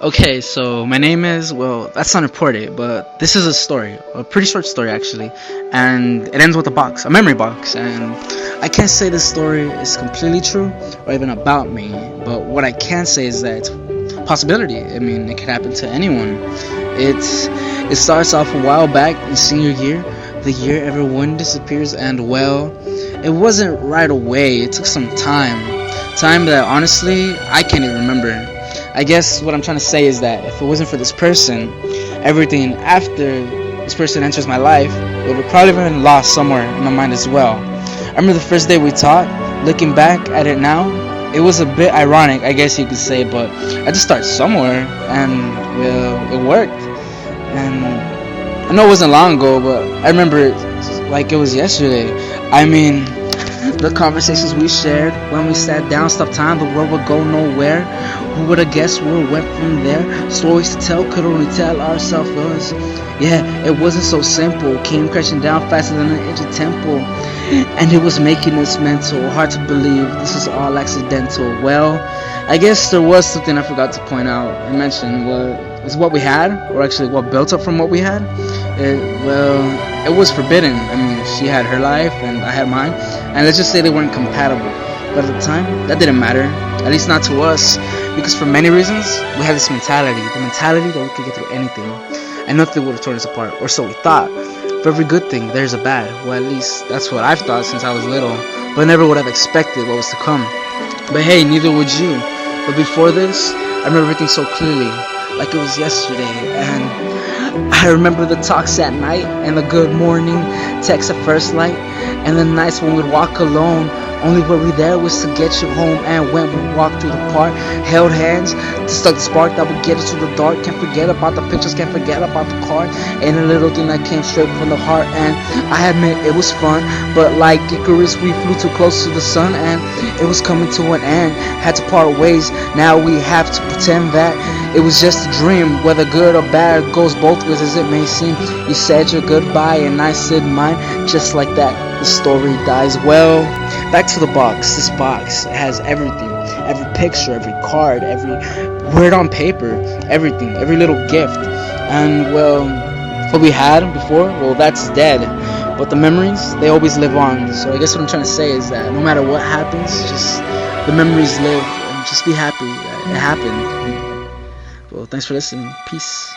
Okay, so my name is, well, that's not important, but this is a story, a pretty short story actually, and it ends with a box, a memory box, and I can't say this story is completely true or even about me, but what I can say is that it's a possibility. I mean, it could happen to anyone. It starts off a while back in senior year, the year everyone disappears, and well, it wasn't right away. It took some time that honestly I can't even remember. I guess what I'm trying to say is that if it wasn't for this person, everything after this person enters my life would have probably been lost somewhere in my mind as well. I remember the first day we talked. Looking back at it now, it was a bit ironic, I guess you could say, but I just started somewhere, and well, it worked. And I know it wasn't long ago, but I remember it like it was yesterday. I mean, the conversations we shared when we sat down, stopped time, the world would go nowhere. Who would have guessed where we went from there? Stories to tell, could only tell ourselves was. Yeah, it wasn't so simple. Came crashing down faster than an inch of tempo. And it was making us mental. Hard to believe this is all accidental. Well, I guess there was something I forgot to point out and mention. What we had, or actually what built up from what we had. It was forbidden. I mean, she had her life and I had mine, and let's just say they weren't compatible. But at the time, that didn't matter, at least not to us, because for many reasons, we had this mentality, the mentality that we could get through anything, and nothing would have torn us apart, or so we thought. For every good thing, there's a bad. Well, at least that's what I've thought since I was little, but never would have expected what was to come. But hey, neither would you. But before this, I remember everything so clearly, like it was yesterday, and I remember the talks at night, and the good morning texts at first light, and the nights when we'd walk alone. Only worry there was to get you home, and when we walked through the park, held hands to start the spark that would get us through the dark. Can't forget about the pictures, can't forget about the card, and a little thing that came straight from the heart. And I admit it was fun, but like Icarus, we flew too close to the sun, and it was coming to an end. Had to part ways. Now we have to pretend that it was just a dream, whether good or bad, it goes both ways as it may seem. You said your goodbye and I said mine, just like that, the story dies. Well, back to the box. This box has everything, every picture, every card, every word on paper, everything, every little gift. And well, what we had before, well, that's dead. But the memories, they always live on. So I guess what I'm trying to say is that no matter what happens, just the memories live, and just be happy that it happened. Well, thanks for listening. Peace.